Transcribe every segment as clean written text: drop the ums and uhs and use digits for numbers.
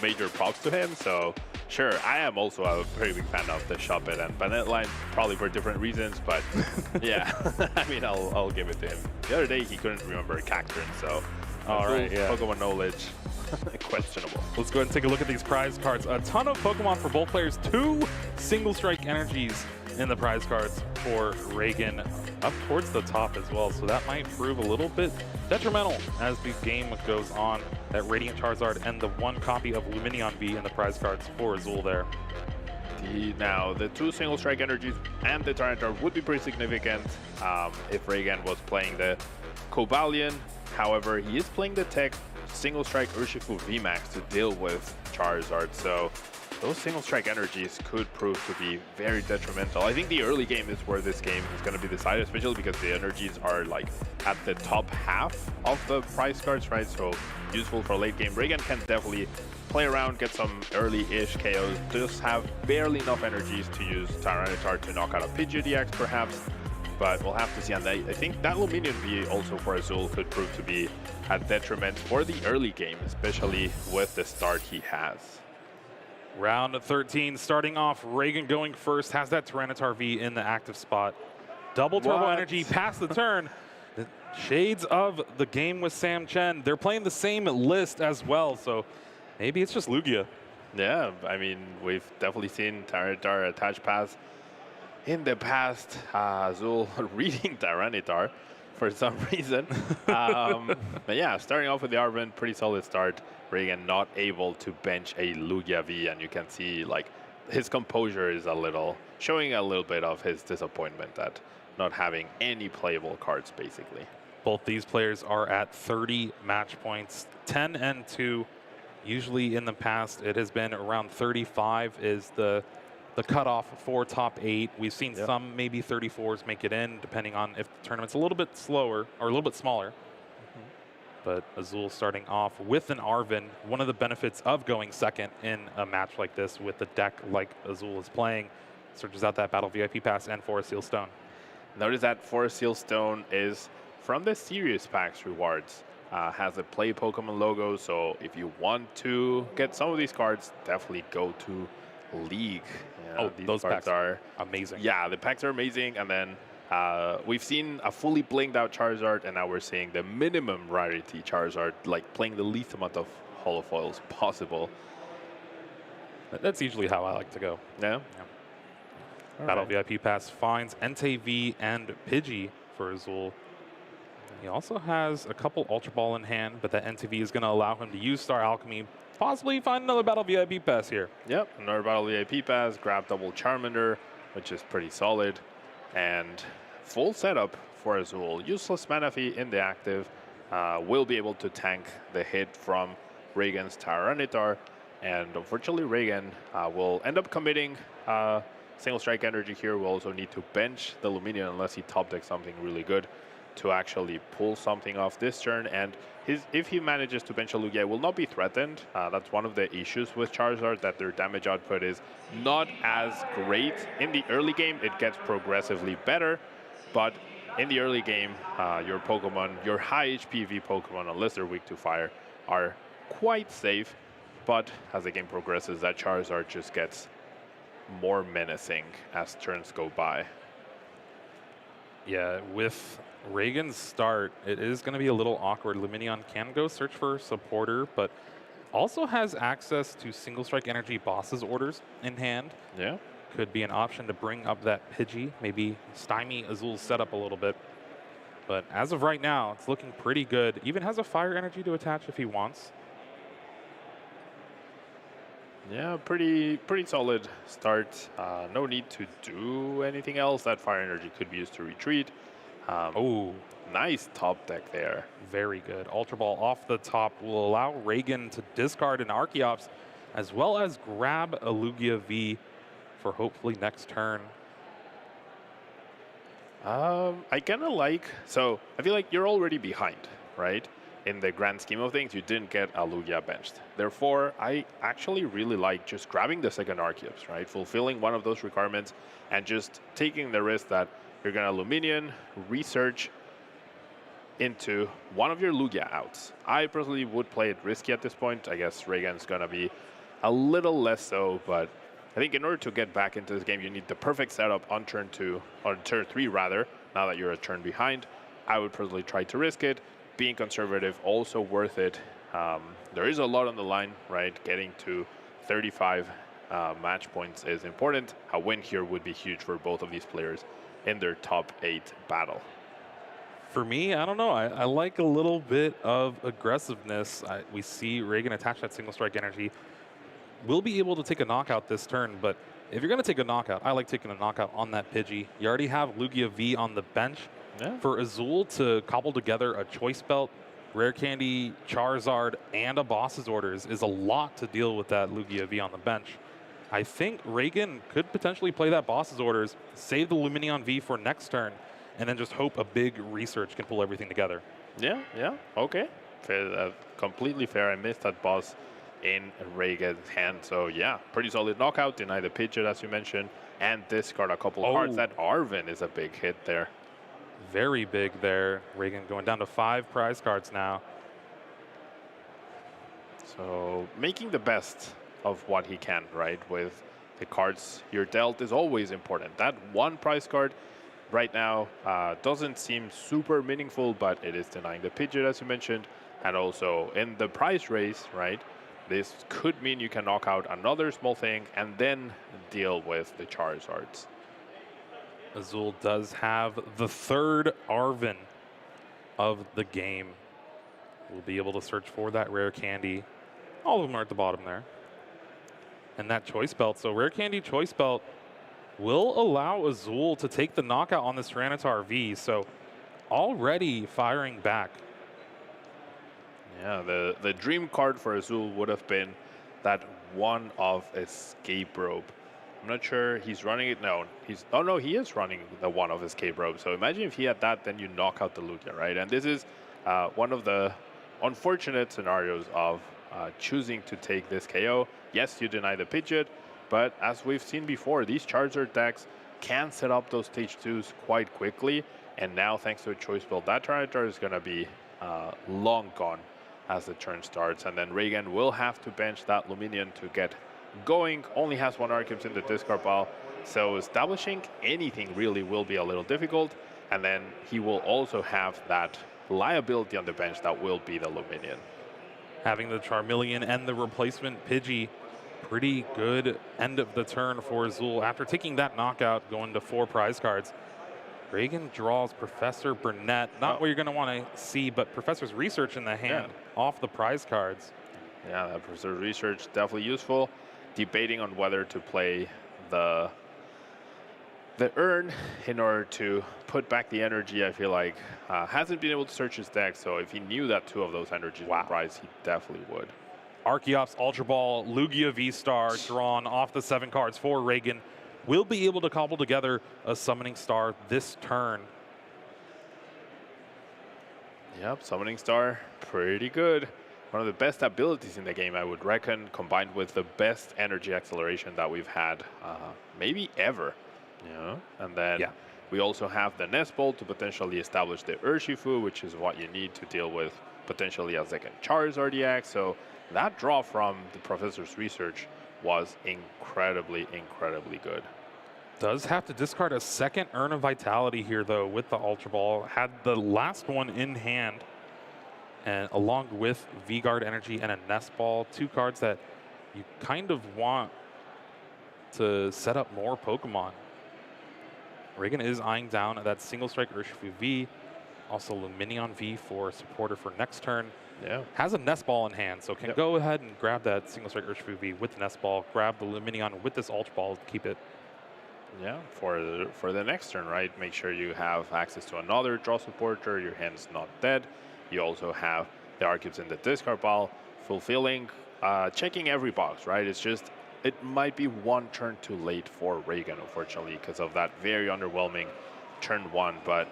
major props to him. So sure, I am also a very big fan of the Shuppet and Bennett line, probably for different reasons, but yeah, I mean, I'll give it to him. The other day he couldn't remember Cacturn, so all right, yeah. Pokemon knowledge, questionable. Let's go ahead and take a look at these prize cards. A ton of Pokemon for both players. 2 single strike energies in the prize cards for Regan, up towards the top as well. So that might prove a little bit detrimental as the game goes on. That Radiant Charizard and the 1 copy of Lumineon V in the prize cards for Azul there. Now, the 2 single strike energies and the Tyranitar would be pretty significant if Regan was playing the Cobalion. However, he is playing the tech single strike Urshifu VMAX to deal with Charizard. So those single strike energies could prove to be very detrimental. I think the early game is where this game is going to be decided, especially because the energies are like at the top half of the prize cards, right? So useful for late game. Regan can definitely play around, get some early-ish KOs, just have barely enough energies to use Tyranitar to knock out a Pidgey DX perhaps. But we'll have to see. And I think that Lumineon V also for Azul could prove to be a detriment for the early game, especially with the start he has. Round 13 starting off, Regan going first, has that Tyranitar V in the active spot. Double turbo energy past the turn. The shades of the game with Sam Chen. They're playing the same list as well, so maybe it's just Lugia. Yeah, I mean, we've definitely seen Tyranitar attach pass in the past. Azul reading Tyranitar for some reason. But yeah, starting off with the Arven, pretty solid start. Regan not able to bench a Lugia V, and you can see like his composure is showing a little bit of his disappointment at not having any playable cards basically. Both these players are at 30 match points, 10 and 2. Usually in the past it has been around 35 is the cutoff for top 8. We've seen some maybe 34s make it in, depending on if the tournament's a little bit slower or a little bit smaller. But Azul starting off with an Arven. One of the benefits of going second in a match like this with the deck like Azul is playing, searches out that Battle VIP Pass and Forest Seal Stone. Notice that Forest Seal Stone is from the Serious Packs rewards. Has a Play Pokemon logo, so if you want to get some of these cards, definitely go to League. Those packs are amazing. Yeah, the packs are amazing, and then we've seen a fully blinged out Charizard, and now we're seeing the minimum rarity Charizard, like playing the least amount of holofoils possible. That's usually how I like to go. Yeah? Battle VIP Pass finds Entei V and Pidgey for Azul. He also has a couple Ultra Ball in hand, but that Entei V is going to allow him to use Star Alchemy, possibly find another Battle VIP Pass here. Yep, another Battle VIP Pass, grab double Charmander, which is pretty solid. And full setup for Azul. Useless Manaphy in the active. Will be able to tank the hit from Regan's Tyranitar. And unfortunately, Regan will end up committing single strike energy here. We'll also need to bench the Lumineon unless he top decks something really good to actually pull something off this turn. And if he manages to bench a Lugia, it will not be threatened. That's one of the issues with Charizard, that their damage output is not as great. In the early game, it gets progressively better, but in the early game, your Pokemon, your high HP V Pokemon, unless they're weak to fire, are quite safe. But as the game progresses, that Charizard just gets more menacing as turns go by. Yeah, with Regan's start, it is going to be a little awkward. Lumineon can go search for supporter, but also has access to single strike energy bosses orders in hand. Yeah. Could be an option to bring up that Pidgey, maybe stymie Azul's setup a little bit. But as of right now, it's looking pretty good. Even has a fire energy to attach if he wants. Yeah, pretty solid start. No need to do anything else. That fire energy could be used to retreat. Nice top deck there. Very good. Ultra Ball off the top will allow Regan to discard an Archeops, as well as grab a Lugia V for hopefully next turn. I kind of like, so I feel like you're already behind, right? In the grand scheme of things, you didn't get a Lugia benched. Therefore, I actually really like just grabbing the second Archeops, right? Fulfilling one of those requirements and just taking the risk that you're going to Lumineon, research, into one of your Lugia outs. I personally would play it risky at this point. I guess Regan's going to be a little less so, but I think in order to get back into this game, you need the perfect setup on turn 2, or turn 3 rather, now that you're a turn behind. I would personally try to risk it. Being conservative, also worth it. There is a lot on the line, right? Getting to 35 match points is important. A win here would be huge for both of these players in their top 8 battle. For me, I don't know. I like a little bit of aggressiveness. We see Regan attach that single strike energy. We'll be able to take a knockout this turn, but if you're going to take a knockout, I like taking a knockout on that Pidgey. You already have Lugia V on the bench. Yeah. For Azul to cobble together a Choice Belt, Rare Candy, Charizard, and a Boss's Orders is a lot to deal with that Lugia V on the bench. I think Regan could potentially play that Boss's Orders, save the Lumineon V for next turn, and then just hope a big research can pull everything together. Yeah, okay. Fair, completely fair. I missed that boss in Regan's hand. So yeah, pretty solid knockout. Deny the Pidgeot, as you mentioned, and discard a couple of cards. That Arven is a big hit there. Very big there. Regan going down to 5 prize cards now. So making the best of what he can, right? With the cards you're dealt is always important. That one prize card right now doesn't seem super meaningful, but it is denying the Pidgeot, as you mentioned. And also in the prize race, right? This could mean you can knock out another small thing and then deal with the Charizards. Azul does have the 3rd Arven of the game. We'll be able to search for that Rare Candy. All of them are at the bottom there. And that Choice Belt. So Rare Candy, Choice Belt will allow Azul to take the knockout on this Tyranitar V. So already firing back. Yeah, the dream card for Azul would have been that one of Escape Rope. I'm not sure he's running it. No, he is running the one of Escape Rope. So imagine if he had that, then you knock out the Lugia, right? And this is one of the unfortunate scenarios of choosing to take this KO. Yes, you deny the Pidgeot, but as we've seen before, these Charizard decks can set up those stage 2s quite quickly. And now, thanks to a Choice Belt, that Tyranitar is going to be long gone as the turn starts. And then Regan will have to bench that Lumineon to get going. Only has 1 Arceus in the discard pile, so establishing anything really will be a little difficult. And then he will also have that liability on the bench that will be the Lumineon. Having the Charmeleon and the replacement Pidgey, pretty good end of the turn for Azul. After taking that knockout, going to 4 prize cards, Regan draws Professor Burnett. Not what you're going to want to see, but Professor's Research in the hand off the prize cards. Yeah, that Professor's Research definitely useful. Debating on whether to play the urn in order to put back the energy. I feel like hasn't been able to search his deck, so if he knew that 2 of those energies were prized, he definitely would. Archeops, Ultra Ball, Lugia V-Star drawn off the 7 cards for Regan. Will be able to cobble together a Summoning Star this turn. Yep, Summoning Star, pretty good. One of the best abilities in the game, I would reckon, combined with the best energy acceleration that we've had maybe ever. Yeah. And then we also have the Nest Ball to potentially establish the Urshifu, which is what you need to deal with potentially a second Charizard EX. So that draw from the Professor's Research was incredibly, incredibly good. Does have to discard a second Urn of Vitality here, though, with the Ultra Ball. Had the last one in hand. And along with V-Guard Energy and a Nest Ball, 2 cards that you kind of want to set up more Pokemon. Regan is eyeing down that single strike Urshifu V, also Lumineon V for supporter for next turn. Yeah. Has a Nest Ball in hand, so can go ahead and grab that single strike Urshifu V with the Nest Ball, grab the Lumineon with this Ultra Ball to keep it. Yeah, for the next turn, right? Make sure you have access to another draw supporter, your hand's not dead. You also have the Arceus in the discard pile, fulfilling, checking every box, right? It's just, it might be 1 turn too late for Regan, unfortunately, because of that very underwhelming turn 1. But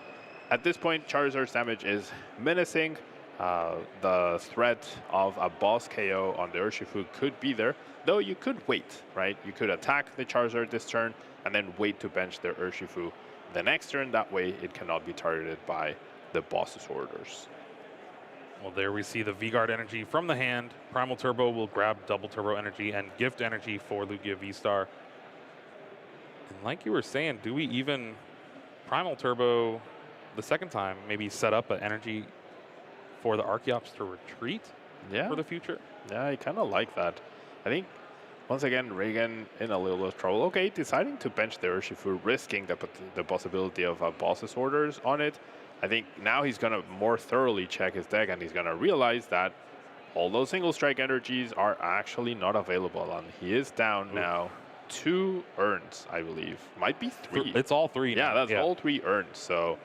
at this point, Charizard's damage is menacing. The threat of a boss KO on the Urshifu could be there, though you could wait, right? You could attack the Charizard this turn and then wait to bench the Urshifu the next turn. That way, it cannot be targeted by the boss's orders. Well, there we see the V-Guard energy from the hand. Primal Turbo will grab double turbo energy and gift energy for Lugia V-Star. And like you were saying, do we even Primal Turbo the second time, maybe set up an energy for the Archeops to retreat for the future? Yeah, I kind of like that. I think, once again, Regan in a little bit of trouble. Okay, deciding to bench the Urshifu, risking the possibility of boss's orders on it. I think now he's going to more thoroughly check his deck, and he's going to realize that all those single strike energies are actually not available, and he is down now 2 urns, I believe. Might be 3. It's all 3 now. Yeah, that's all 3 urns, so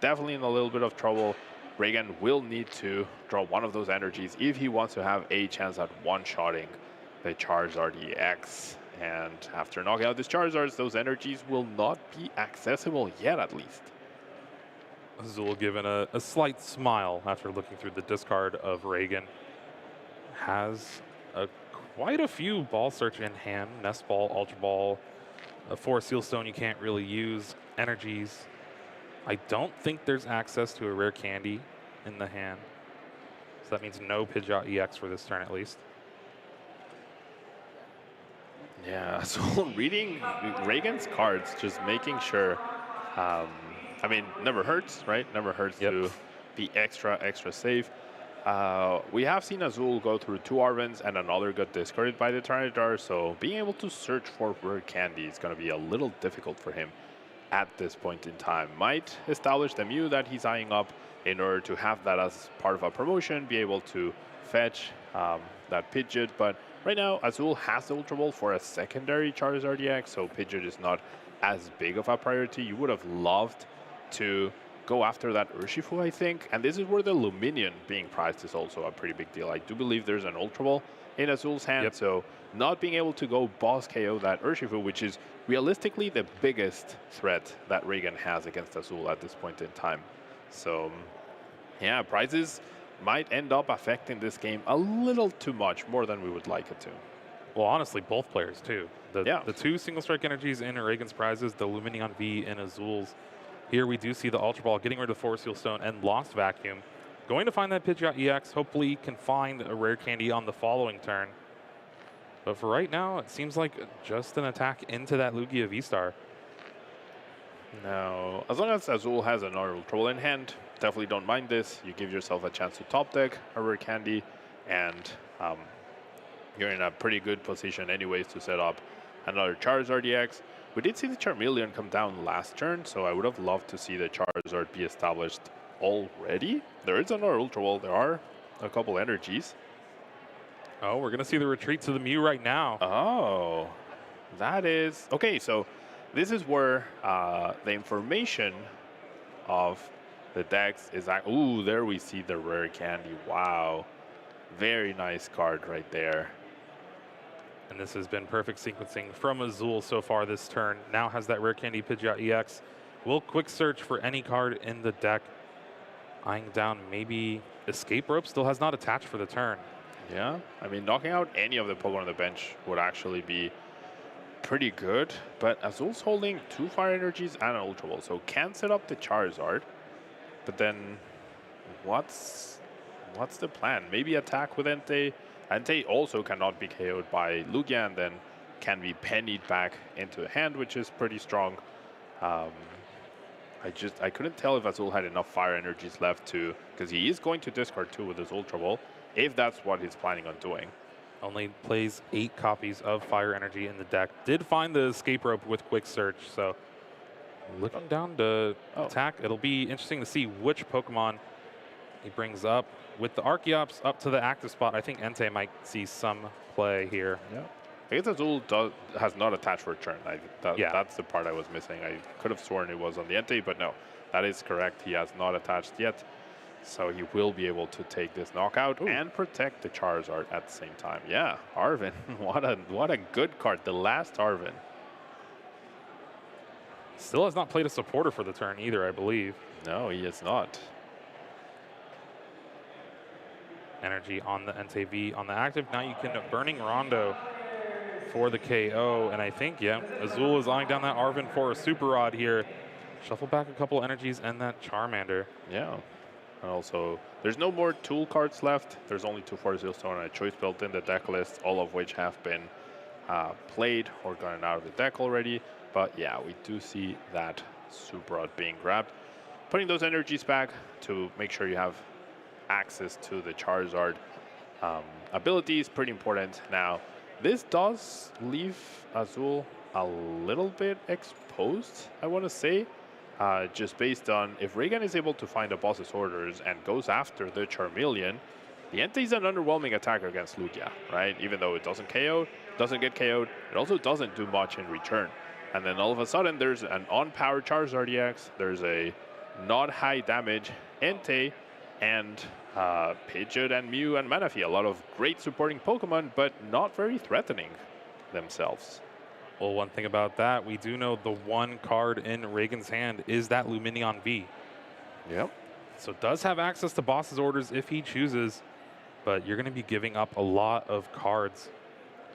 definitely in a little bit of trouble. Regan will need to draw one of those energies if he wants to have a chance at one-shotting the Charizard EX. And after knocking out this Charizard, those energies will not be accessible yet, at least. Azul given a slight smile after looking through the discard of Regan. Has quite a few ball search in hand. Nest Ball, Ultra Ball, a Forest Seal Stone you can't really use. Energies. I don't think there's access to a rare candy in the hand. So that means no Pidgeot EX for this turn at least. Yeah, so reading Regan's cards, just making sure, I mean, never hurts, right? Never hurts to be extra safe. We have seen Azul go through 2 Arvens and another got discarded by the Tyranitar, so being able to search for rare candy is going to be a little difficult for him at this point in time. Might establish the Mew that he's eyeing up in order to have that as part of a promotion, be able to fetch that Pidgeot, but right now Azul has the Ultra Ball for a secondary Charizard EX, so Pidgeot is not as big of a priority. You would have loved to go after that Urshifu, I think, and this is where the Luminion being prized is also a pretty big deal. I do believe there's an Ultra Ball in Azul's hand, so not being able to go boss KO that Urshifu, which is realistically the biggest threat that Regan has against Azul at this point in time. So, yeah, prizes might end up affecting this game a little too much, more than we would like it to. Well, honestly, both players, too. The 2 single strike energies in Regan's prizes, the Luminion V in Azul's. Here we do see the Ultra Ball getting rid of Forest Seal Stone and Lost Vacuum. Going to find that Pidgeot EX, hopefully can find a rare candy on the following turn. But for right now, it seems like just an attack into that Lugia V-Star. Now, as long as Azul has another Ultra Ball in hand, definitely don't mind this. You give yourself a chance to top deck a rare candy, and you're in a pretty good position anyways to set up another Charizard EX. We did see the Charmeleon come down last turn, so I would have loved to see the Charizard be established already. There is another Ultra Ball. There are a couple energies. Oh, we're going to see the retreat to the Mew right now. Oh, that is... Okay, so this is where the information of the decks is... Ooh, there we see the rare candy. Wow. Very nice card right there. And this has been perfect sequencing from Azul so far this turn. Now has that rare candy Pidgeot EX. Will quick search for any card in the deck. Eyeing down maybe Escape Rope. Still has not attached for the turn. Yeah, I mean, knocking out any of the Pokemon on the bench would actually be pretty good. But Azul's holding 2 Fire Energies and an Ultra Ball, so can set up the Charizard. But then, what's the plan? Maybe attack with Entei. Entei also cannot be KO'd by Lugia, and then can be pennied back into the hand, which is pretty strong. I couldn't tell if Azul had enough Fire Energies left to, because he is going to discard 2 with his Ultra Ball, if that's what he's planning on doing. Only plays 8 copies of Fire Energy in the deck. Did find the Escape Rope with Quick Search, so looking down to attack. It'll be interesting to see which Pokemon he brings up. With the Archeops up to the active spot, I think Entei might see some play here. Yeah. I guess Azul has not attached for a turn. That's the part I was missing. I could have sworn it was on the Entei, but no. That is correct. He has not attached yet. So he will be able to take this knockout and protect the Charizard at the same time. Yeah, Arven. What a good card. The last Arven. Still has not played a supporter for the turn either, I believe. No, he is not. Energy on the Entei V on the active. Now you can Burning Rondo for the KO. And I think, Azul is eyeing down that Arven for a Super Rod here. Shuffle back a couple energies and that Charmander. Yeah. And also, there's no more tool cards left. There's only 2 Force Seal Stone and a choice built in the deck list, all of which have been played or gotten out of the deck already. But yeah, we do see that Subrod being grabbed. Putting those energies back to make sure you have access to the Charizard ability is pretty important. Now, this does leave Azul a little bit exposed, I want to say. Just based on if Regan is able to find a boss's orders and goes after the Charmeleon, the Entei is an underwhelming attacker against Lugia, right? Even though it doesn't KO, doesn't get KO'd, it also doesn't do much in return. And then all of a sudden, there's an on-powered Charizard EX, there's a not high damage Entei, and Pidgeot and Mew and Manaphy. A lot of great supporting Pokemon, but not very threatening themselves. Well, one thing about that, we do know the one card in Regan's hand is that Lumineon V. Yep. So does have access to boss's orders if he chooses, but you're going to be giving up a lot of cards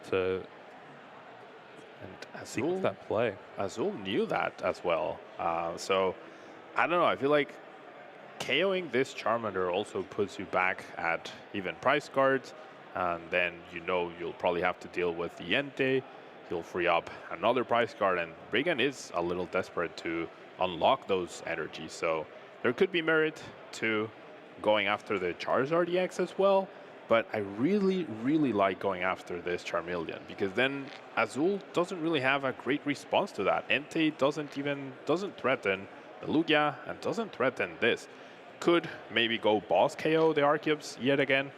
to sequence that play. Azul knew that as well. So, I don't know. I feel like KOing this Charmander also puts you back at even price cards, and then you know you'll probably have to deal with the Entei. You'll free up another price card, and Regan is a little desperate to unlock those energies. So there could be merit to going after the Charizard EX as well, but I really, really like going after this Charmeleon, because then Azul doesn't really have a great response to that. Entei doesn't threaten the Lugia and doesn't threaten this. Could maybe go boss KO the Arceus yet again,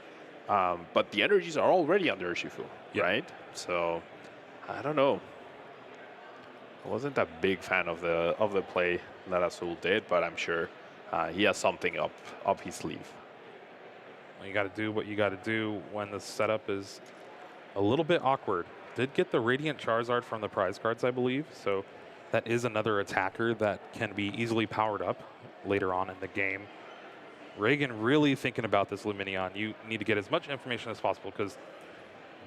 but the energies are already on the Urshifu, right? So I don't know. I wasn't a big fan of the play that Azul did, but I'm sure he has something up his sleeve. Well, you got to do what you got to do when the setup is a little bit awkward. Did get the Radiant Charizard from the prize cards, I believe, so that is another attacker that can be easily powered up later on in the game. Regan really thinking about this Lumineon. You need to get as much information as possible, because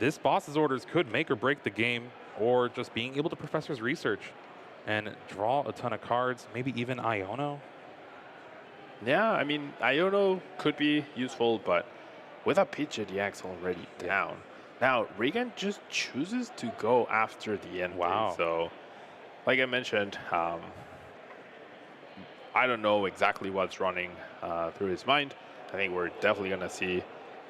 this boss's orders could make or break the game, or just being able to Professor's Research and draw a ton of cards, maybe even Iono. Yeah, I mean, Iono could be useful, but with a Pidgeot EX already down. Now, Regan just chooses to go after the end. Wow. So, like I mentioned, I don't know exactly what's running through his mind. I think we're definitely going to see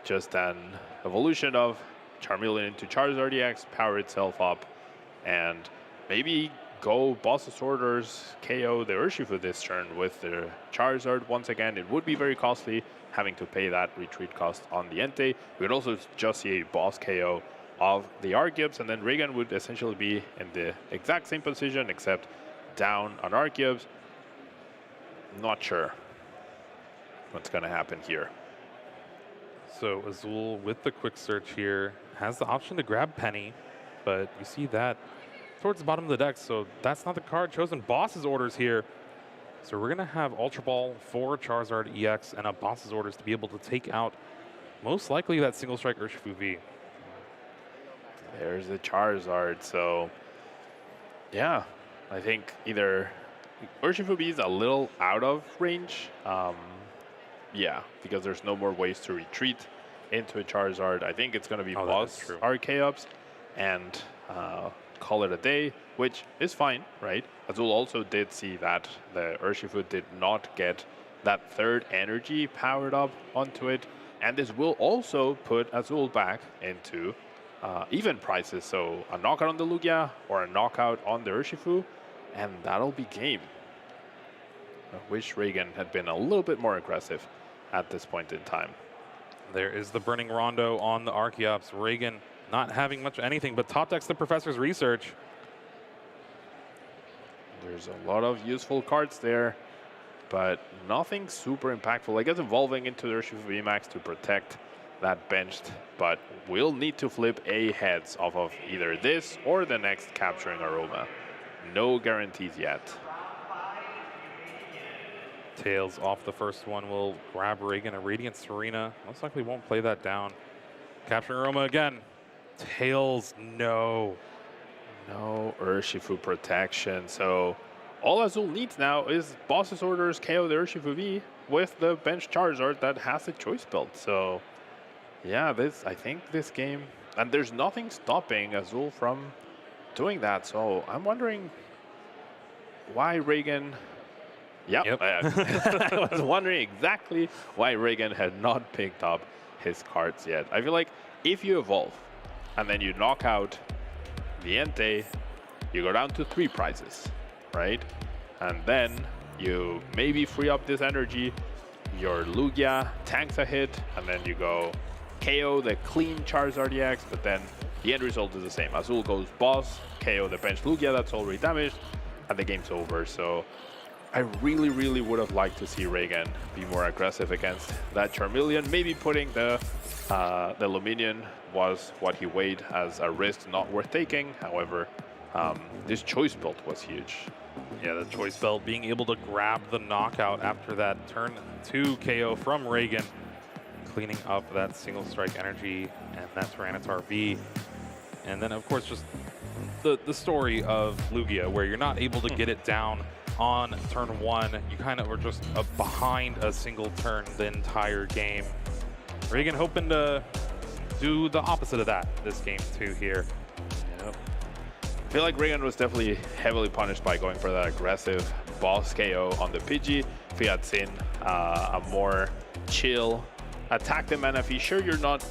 just an evolution of Charmeleon into Charizard EX, power itself up, and maybe go boss's orders, KO the Urshifu this turn with the Charizard once again. It would be very costly having to pay that retreat cost on the Entei. We could also just see a boss KO of the Arceus, and then Regan would essentially be in the exact same position except down on Arceus. Not sure what's going to happen here. So Azul with the quick search here has the option to grab Penny, but you see that towards the bottom of the deck, so that's not the card chosen. Boss's orders here. So we're going to have Ultra Ball for Charizard EX and a boss's orders to be able to take out most likely that single strike Urshifu V. There's the Charizard, so yeah, I think either Urshifu V is a little out of range. Yeah, because there's no more ways to retreat into a Charizard. I think it's going to be boss RK-ups and call it a day, which is fine, right? Azul also did see that the Urshifu did not get that third energy powered up onto it, and this will also put Azul back into even prices. So a knockout on the Lugia or a knockout on the Urshifu, and that'll be game. I wish Regan had been a little bit more aggressive at this point in time. There is the Burning Rondo on the Archeops. Regan not having much anything, but top decks the Professor's Research. There's a lot of useful cards there, but nothing super impactful. I guess evolving into the Urshifu VMAX to protect that benched, but we'll need to flip a heads off of either this or the next Capturing Aroma. No guarantees yet. Tails off the first one will grab Regan. A Radiant Serena most likely won't play that down. Capturing Aroma again. Tails, no. No Urshifu protection. So all Azul needs now is boss's orders KO the Urshifu with the bench Charizard that has the choice belt. So yeah, I think this game, and there's nothing stopping Azul from doing that. So I'm wondering why Regan. Yep, Yep. I was wondering exactly why Regan had not picked up his cards yet. I feel like if you evolve and then you knock out the Entei, you go down to 3 prizes, right? And then you maybe free up this energy, your Lugia tanks a hit, and then you go KO the clean Charizard EX, but then the end result is the same. Azul goes boss, KO the bench Lugia that's already damaged, and the game's over. So I really, really would have liked to see Regan be more aggressive against that Charmeleon. Maybe putting the Luminion was what he weighed as a risk not worth taking. However, this choice belt was huge. Yeah, the choice belt, being able to grab the knockout after that turn 2 KO from Regan, cleaning up that single strike energy and that Tyranitar V. And then, of course, just the story of Lugia, where you're not able to get it down on turn 1. You kind of were just behind a single turn the entire game. Regan hoping to do the opposite of that this game too here. Yep. I feel like Regan was definitely heavily punished by going for that aggressive boss KO on the Pidgey. If he had seen a more chill attack the Manaphy, sure, you're not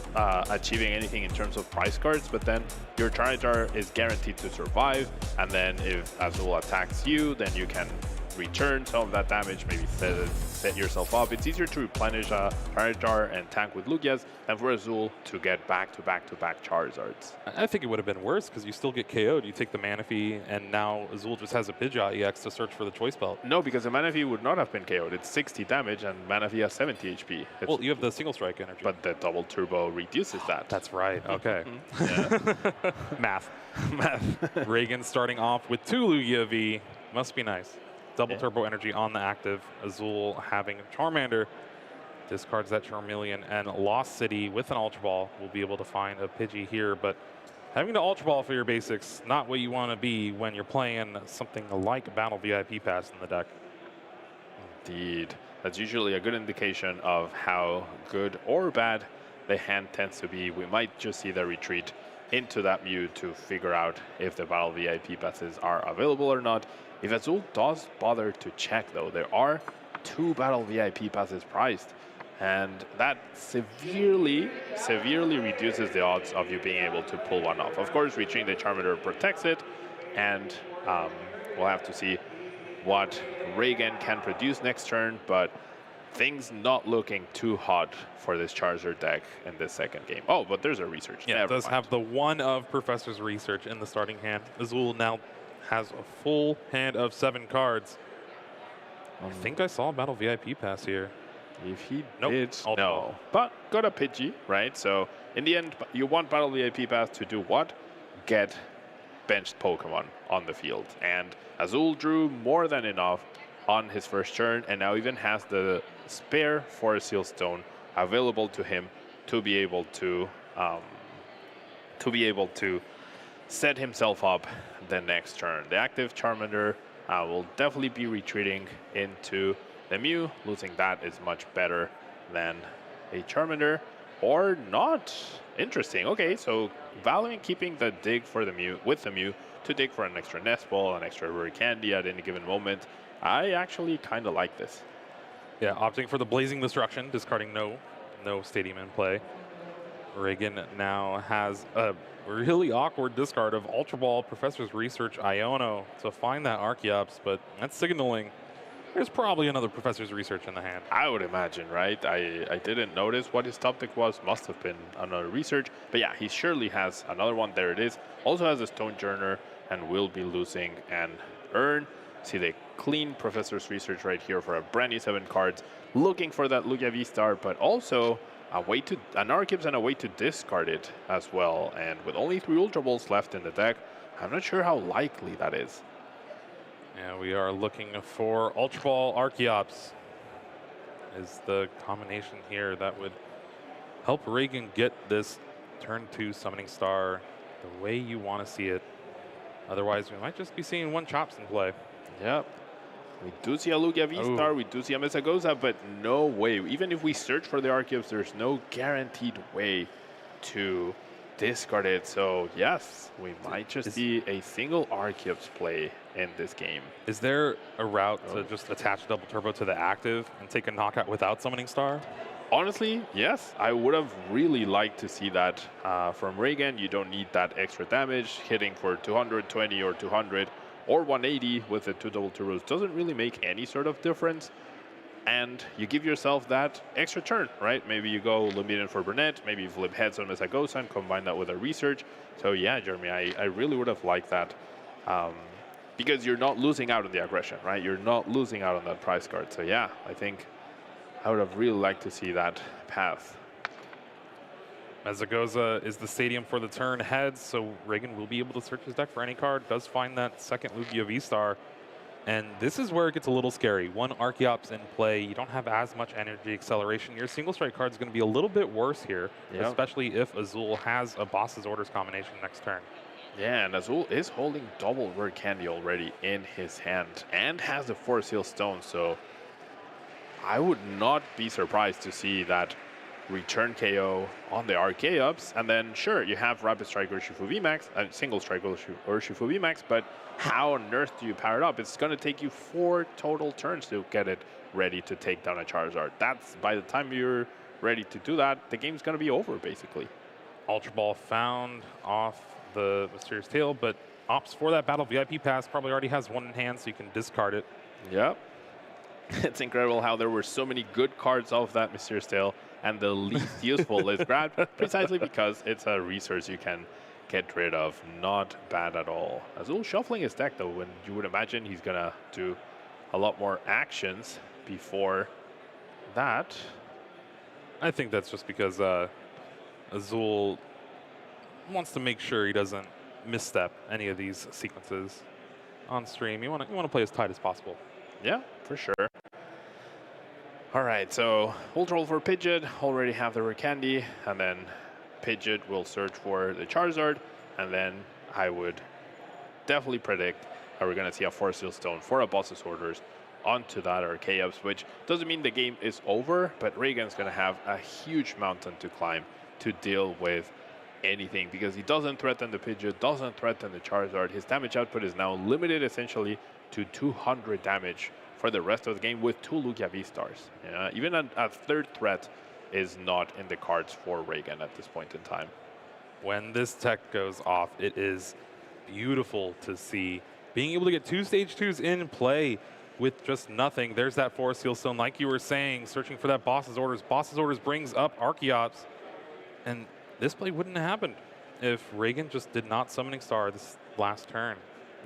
achieving anything in terms of prize cards, but then your Charizard is guaranteed to survive, and then if Azul attacks you, then you can return some of that damage, maybe set yourself up. It's easier to replenish a Charizard and tank with Lugias than for Azul to get back-to-back Charizards. I think it would have been worse because you still get KO'd. You take the Manaphy, and now Azul just has a Pidgeot EX to search for the choice belt. No, because the Manaphy would not have been KO'd. It's 60 damage, and Manaphy has 70 HP. Well, you have the single strike energy. But the double turbo reduces that. That's right. Okay. Math. Regan starting off with 2 Lugia V. Must be nice. Double turbo energy on the active. Azul having Charmander. Discards that Charmeleon, and Lost City with an Ultra Ball will be able to find a Pidgey here. But having to Ultra Ball for your basics, not what you want to be when you're playing something like Battle VIP Pass in the deck. Indeed. That's usually a good indication of how good or bad the hand tends to be. We might just see the retreat into that Mew to figure out if the Battle VIP passes are available or not. If Azul does bother to check, though, there are 2 Battle VIP passes priced, and that severely reduces the odds of you being able to pull one off. Of course, reaching the Charmander protects it, and we'll have to see what Regan can produce next turn, but things not looking too hot for this Charizard deck in this second game. Oh, but there's a research. Yeah, it does have the one of Professor's Research in the starting hand. Azul now has a full hand of 7 cards. I think I saw a Battle VIP pass here. If he Nope. did, no. But got a Pidgey, right? So in the end, you want Battle VIP pass to do what? Get benched Pokemon on the field. And Azul drew more than enough on his first turn, and now even has the spare Forest Seal Stone available to him to be able to set himself up the next turn. The active Charmander will definitely be retreating into the Mew. Losing that is much better than a Charmander, or not. Interesting. Okay, so valuing keeping the dig for the Mew with the Mew to dig for an extra Nest Ball, an extra Rare Candy at any given moment. I actually kind of like this. Yeah, opting for the Blazing Destruction, discarding no Stadium in play. Regan now has a really awkward discard of Ultra Ball, Professor's Research, Iono to find that Archeops, but that's signaling there's probably another Professor's Research in the hand. I would imagine, right? I didn't notice what his top deck was. Must have been another Research. But yeah, he surely has another one. There it is. Also has a Stonejourner and will be losing an Urn. See the clean Professor's Research right here for a brand new 7 cards. Looking for that Lugia V-Star, but also an Archeops and a way to discard it as well. And with only 3 Ultra Balls left in the deck, I'm not sure how likely that is. Yeah, we are looking for Ultra Ball Archeops is the combination here that would help Regan get this turn 2 Summoning Star the way you want to see it. Otherwise, we might just be seeing 1 Chops in play. Yep. We do see a Lugia V-Star, we do see a Mesagoza, but no way. Even if we search for the Arceus, there's no guaranteed way to discard it. So yes, we might just see a single Arceus play in this game. Is there a route to just attach double turbo to the active and take a knockout without summoning star? Honestly, yes. I would have really liked to see that from Regan. You don't need that extra damage. Hitting for 220 or 200 or 180 with the 2 double turbos doesn't really make any sort of difference. And you give yourself that extra turn, right? Maybe you go Lumineon for Burnett, maybe you flip heads on Mesagoza and combine that with a research. So yeah, Jeremy, I really would have liked that. Because you're not losing out on the aggression, right? You're not losing out on that prize card. So yeah, I think I would have really liked to see that path. Mesagoza is the stadium for the turn heads, so Regan will be able to search his deck for any card. Does find that second Lugia V-Star. And this is where it gets a little scary. One Archeops in play, you don't have as much energy acceleration. Your single strike card is going to be a little bit worse here, especially if Azul has a boss's orders combination next turn. Yeah, and Azul is holding double Rare Candy already in his hand and has the Force Seal Stone, so I would not be surprised to see that return KO on the Archeops, and then sure, you have Rapid Strike or Shifu VMAX, single strike or Shifu VMAX, but how on earth do you power it up? It's going to take you 4 total turns to get it ready to take down a Charizard. That's, by the time you're ready to do that, the game's going to be over, basically. Ultra Ball found off the Mysterious Tail, but opts for that Battle VIP pass, probably already has one in hand, so you can discard it. Yep. It's incredible how there were so many good cards off that Mysterious Tail, and the least useful is grabbed precisely because it's a resource you can get rid of. Not bad at all. Azul shuffling his deck, though, when you would imagine he's going to do a lot more actions before that. I think that's just because Azul wants to make sure he doesn't misstep any of these sequences on stream. You want to play as tight as possible. Yeah, for sure. All right, so we'll roll for Pidgeot, already have the Rare Candy, and then Pidgeot will search for the Charizard, and then I would definitely predict that we're going to see a Force Seal Stone for a boss's orders onto that Archeops, which doesn't mean the game is over, but Regan's going to have a huge mountain to climb to deal with anything, because he doesn't threaten the Pidgeot, doesn't threaten the Charizard. His damage output is now limited essentially to 200 damage for the rest of the game with 2 Lugia V-Stars. Even a third threat is not in the cards for Regan at this point in time. When this tech goes off, it is beautiful to see. Being able to get 2 stage 2s in play with just nothing. There's that Force Seal Stone, like you were saying, searching for that boss's orders. Boss's orders brings up Archeops, and this play wouldn't have happened if Regan just did not Summoning Star this last turn.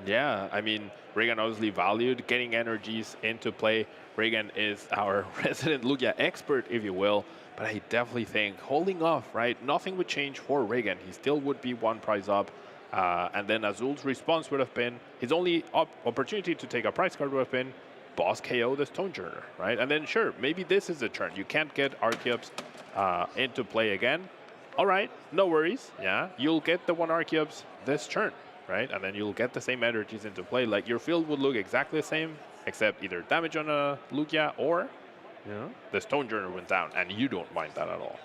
Yeah, I mean, Regan obviously valued getting energies into play. Regan is our resident Lugia expert, if you will, but I definitely think holding off, right? Nothing would change for Regan. He still would be 1 prize up, and then Azul's response would have been, his only opportunity to take a prize card would have been boss KO the Stonejourner, right? And then sure, maybe this is the turn. You can't get Archeops into play again. All right, no worries, yeah. You'll get the 1 Archeops this turn, right? And then you'll get the same energies into play. Like, your field would look exactly the same, except either damage on a Lugia or the Stonejourner went down, and you don't mind that at all.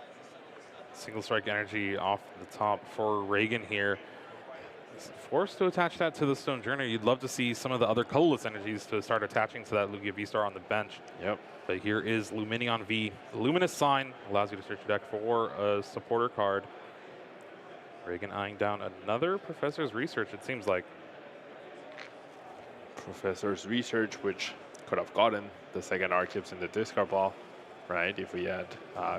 Single strike energy off the top for Regan here. He's forced to attach that to the Stonejourner. You'd love to see some of the other colorless energies to start attaching to that Lugia V-Star on the bench. Yep. But here is Lumineon V. The Luminous sign allows you to search your deck for a supporter card. Regan eyeing down another Professor's Research, it seems like. Professor's Research, which could have gotten the second Archeops in the discard ball, right? If we had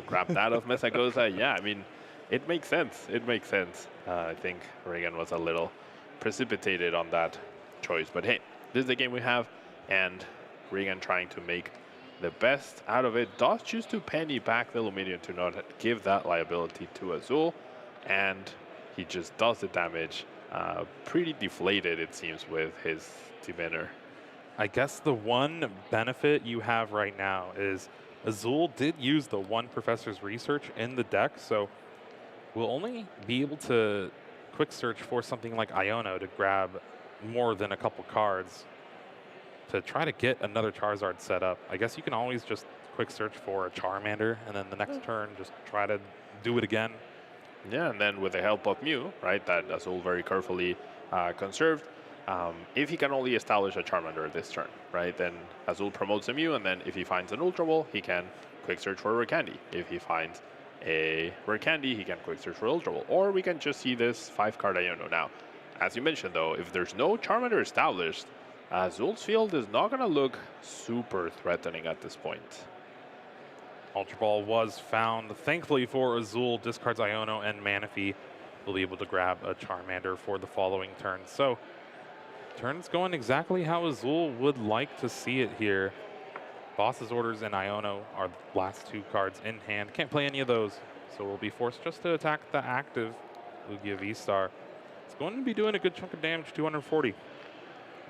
grabbed that of Mesagoza. Yeah, I mean, it makes sense. It makes sense. I think Regan was a little precipitated on that choice. But hey, this is the game we have, and Regan trying to make the best out of it. Does choose to penny back the Lumineon to not give that liability to Azul, and he just does the damage. Pretty deflated, it seems, with his demeanor. I guess the one benefit you have right now is Azul did use the 1 Professor's Research in the deck, so we'll only be able to quick search for something like Iono to grab more than a couple cards. to try to get another Charizard set up. I guess you can always just quick search for a Charmander, and then the next turn just try to do it again. Yeah, and then with the help of Mew, right, that Azul very carefully conserved, if he can only establish a Charmander this turn, right, then Azul promotes a Mew, and then if he finds an Ultra Ball, he can quick search for a Rare Candy. If he finds a Rare Candy, he can quick search for Ultra Ball. Or we can just see this 5-card Iono. Now, as you mentioned, though, if there's no Charmander established, Azul's field is not going to look super threatening at this point. Ultra Ball was found. Thankfully for Azul, discards Iono and Manaphy. Will be able to grab a Charmander for the following turn. So, turn's going exactly how Azul would like to see it here. Boss's Orders and Iono are the last 2 cards in hand. Can't play any of those, so we'll be forced just to attack the active Lugia V-Star. It's going to be doing a good chunk of damage, 240.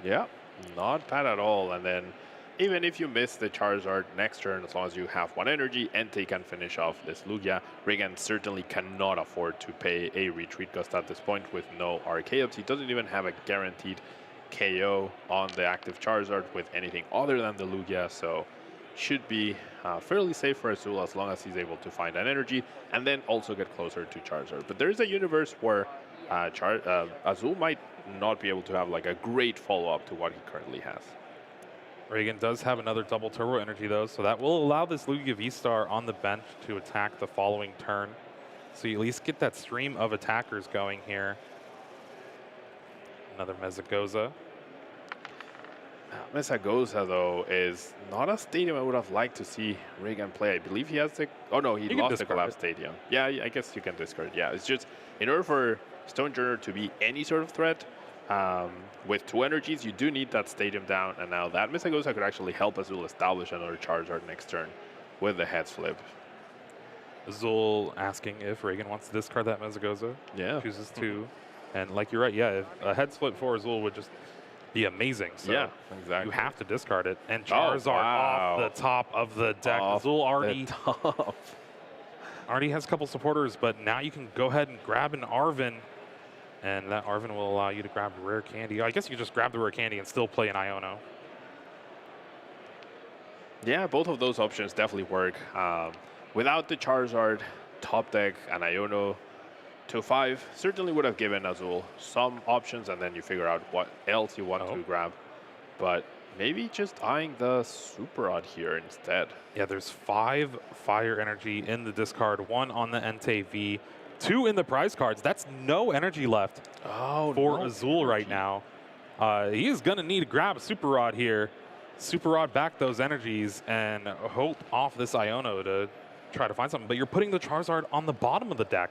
Yeah, not bad at all. And then even if you miss the Charizard next turn, as long as you have 1 energy, Entei can finish off this Lugia. Regan certainly cannot afford to pay a retreat gust at this point with no Archaeops. He doesn't even have a guaranteed KO on the active Charizard with anything other than the Lugia, so should be fairly safe for Azul as long as he's able to find an energy and then also get closer to Charizard. But there's a universe where Azul might not be able to have like a great follow-up to what he currently has. Regan does have another double turbo energy though, so that will allow this Lugia V-Star on the bench to attack the following turn. So you at least get that stream of attackers going here. Another Mesagoza. Mesagoza, though, is not a stadium I would have liked to see Regan play. I believe he has the... Oh, no, he lost the Collapse Stadium. Yeah, I guess you can discard. Yeah, it's just, in order for Stonejourner to be any sort of threat, with 2 energies, you do need that stadium down. And now that Mesagoza could actually help Azul establish another Charizard next turn with the heads flip. Azul asking if Regan wants to discard that Mesagoza. Yeah. Chooses to. And like you're right, yeah, if a head flip for Azul would just be amazing. So yeah, exactly. You have to discard it. And Charizard off the top of the deck. Azul already has a couple supporters, but now you can go ahead and grab an Arven. And that Arven will allow you to grab a Rare Candy. I guess you just grab the Rare Candy and still play an Iono. Yeah, both of those options definitely work. Without the Charizard, top deck, and Iono, 2-5 certainly would have given Azul some options, and then you figure out what else you want to grab. But maybe just eyeing the Super Rod here instead. Yeah, there's 5 fire energy in the discard, 1 on the Entei V, 2 in the prize cards. That's no energy left for Azul right now. He is going to need to grab a Super Rod here. Super Rod back those energies and hope off this Iono to try to find something. But you're putting the Charizard on the bottom of the deck.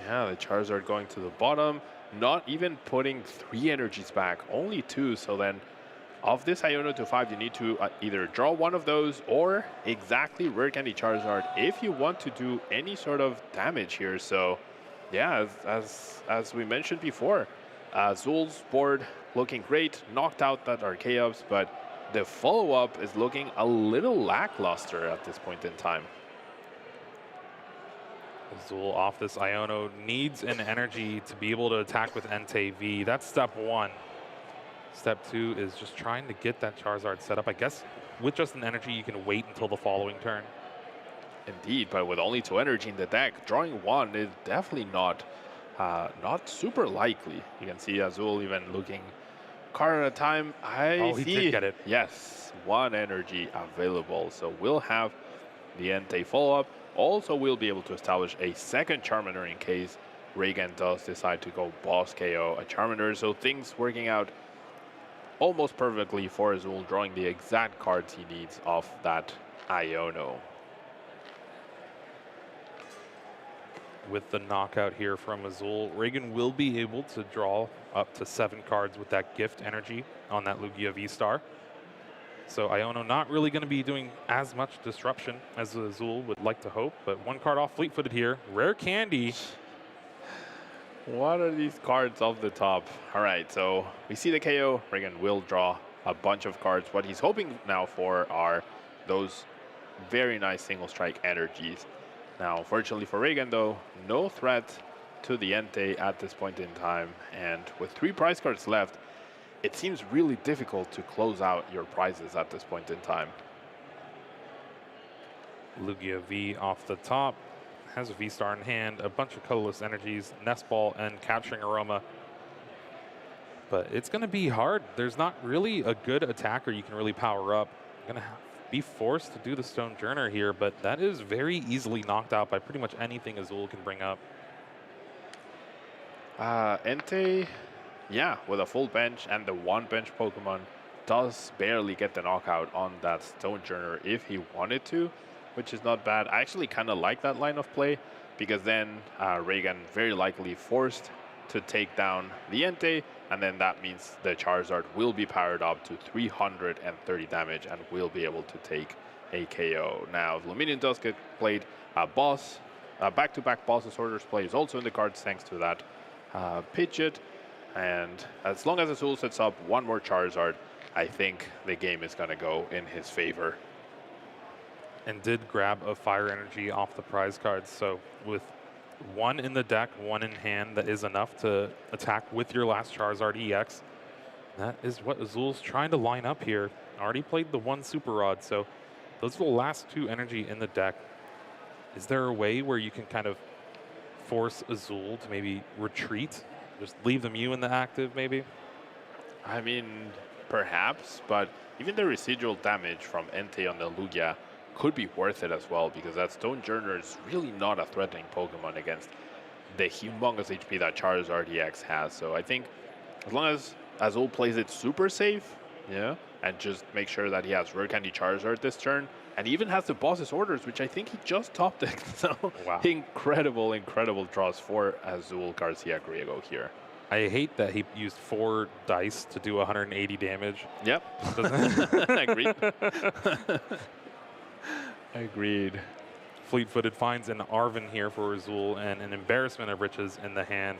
Yeah, the Charizard going to the bottom, not even putting 3 energies back, only 2. So then, of this Iono to 5, you need to either draw 1 of those or exactly Rare Candy Charizard if you want to do any sort of damage here. So, yeah, as we mentioned before, Azul's board looking great, knocked out that Archaeops, but the follow-up is looking a little lackluster at this point in time. Azul off this Iono needs an energy to be able to attack with Entei V. That's step 1. Step 2 is just trying to get that Charizard set up. I guess with just an energy, you can wait until the following turn. Indeed, but with only 2 energy in the deck, drawing 1 is definitely not super likely. You can see Azul even looking card at a time. He did get it. Yes, 1 energy available. So we'll have the Entei follow-up. Also, we'll be able to establish a second Charmander in case Regan does decide to go boss KO a Charmander. So things working out almost perfectly for Azul, drawing the exact cards he needs off that Iono. With the knockout here from Azul, Regan will be able to draw up to 7 cards with that gift energy on that Lugia V-Star. So Iono not really going to be doing as much disruption as Azul would like to hope, but 1 card off fleet-footed here. Rare Candy. What are these cards off the top? All right, so we see the KO. Regan will draw a bunch of cards. What he's hoping now for are those very nice single strike energies. Now, fortunately for Regan, though, no threat to the Entei at this point in time. And with 3 prize cards left, it seems really difficult to close out your prizes at this point in time. Lugia V off the top. Has a V-Star in hand, a bunch of colorless energies, Nest Ball, and Capturing Aroma. But it's going to be hard. There's not really a good attacker you can really power up. Going to be forced to do the Stonejourner here, but that is very easily knocked out by pretty much anything Azul can bring up. Entei, yeah, with a full bench and the one bench Pokemon, does barely get the knockout on that Stonejourner if he wanted to, which is not bad. I actually kind of like that line of play, because then Regan very likely forced to take down the Entei, and then that means the Charizard will be powered up to 330 damage and will be able to take a KO. Now, if Lumineon does get played, back-to-back Boss's Orders play is also in the cards thanks to that Pidgeot, and as long as Azul sets up one more Charizard, I think the game is going to go in his favor. And did grab a Fire Energy off the prize cards, so with one in the deck, one in hand, that is enough to attack with your last Charizard EX. That is what Azul's trying to line up here. Already played the one Super Rod, so those are the last two energy in the deck. Is there a way where you can kind of force Azul to maybe retreat? Just leave the Mew in the active, maybe? I mean, perhaps, but even the residual damage from Entei on the Lugia could be worth it as well, because that Stonejourner is really not a threatening Pokemon against the humongous HP that Charizard EX has. So I think as long as Azul plays it super safe, yeah, and just make sure that he has Rare Candy Charizard this turn, and even has the Boss's Orders, which I think he just top decked. So wow. incredible draws for Azul Garcia Griego here. I hate that he used 4 dice to do 180 damage. Yep. Agreed. Agreed. Fleet-footed finds an Arven here for Azul, and an Embarrassment of Riches in the hand.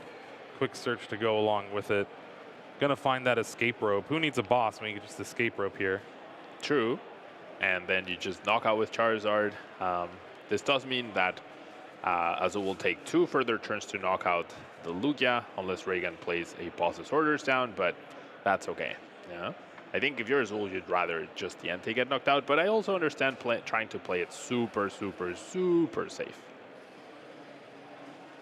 Quick search to go along with it. Gonna find that Escape Rope. Who needs a boss when you can just Escape Rope here? True. And then you just knock out with Charizard. This does mean that Azul will take 2 further turns to knock out the Lugia, unless Regan plays a Boss's Orders down, but that's okay. Yeah. I think if you're Azul, you'd rather just the Entei get knocked out, but I also understand trying to play it super safe.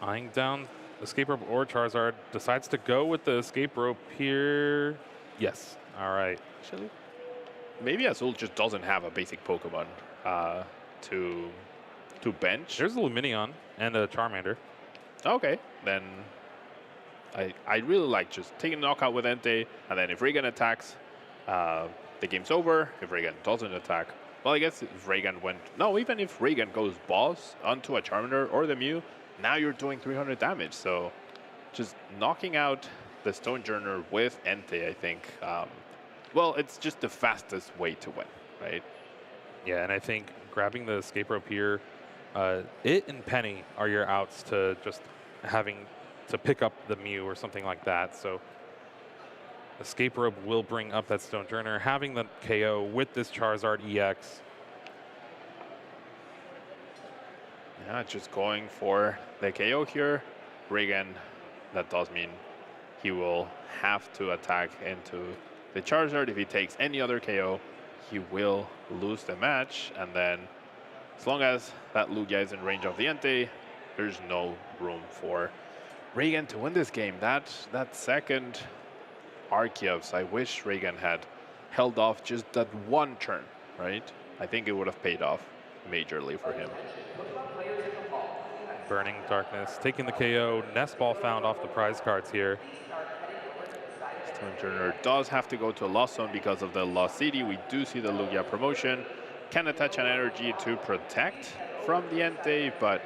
Eyeing down Escape Rope or Charizard, decides to go with the Escape Rope here. Yes. All right. Actually, maybe Azul just doesn't have a basic Pokemon to bench. There's a Lumineon and a Charmander. Okay, then I really like just taking a knockout with Entei, and then if Regan attacks, the game's over. If Regan doesn't attack, well, I guess if Regan even if Regan goes boss onto a Charmander or the Mew, now you're doing 300 damage. So just knocking out the Stonejourner with Entei, I think, well, it's just the fastest way to win, right? Yeah, and I think grabbing the Escape Rope here, it and Penny are your outs to just having to pick up the Mew or something like that. So Escape Rope will bring up that Stonejourner, having the KO with this Charizard EX. Yeah, just going for the KO here. Regan, that does mean he will have to attack into the Charizard. If he takes any other KO, he will lose the match. And then as long as that Lugia is in range of the Entei, there's no room for Regan to win this game. That second Arceus, I wish Regan had held off just that one turn, right? I think it would have paid off majorly for him. Burning Darkness, taking the KO. Nest Ball found off the prize cards here. Stonejourner does have to go to a Lost Zone because of the Lost City. We do see the Lugia promotion. Can attach an energy to protect from the Entei, but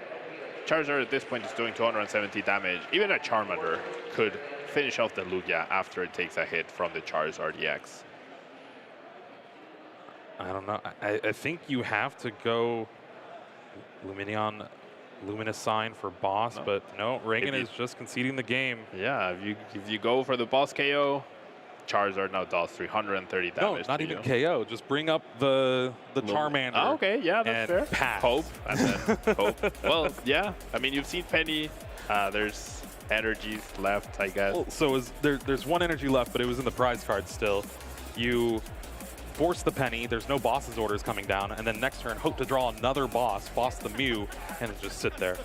Charizard at this point is doing 270 damage. Even a Charmander could finish off the Lugia after it takes a hit from the Charizard EX. I don't know. I think you have to go Lumineon, Luminous Sign for boss, but no, Regan is just conceding the game. Yeah, if you go for the boss KO, Charizard now does 330 damage. No, not even KO. Just bring up the Charmander. Oh, okay, yeah, that's fair. Pass. Hope, and then hope. Well, yeah, I mean, you've seen Penny. There's energies left, I guess. Well, so there's one energy left, but it was in the prize card still. You force the penny, there's no boss's orders coming down, and then next turn hope to draw another boss the Mew, and just sit there.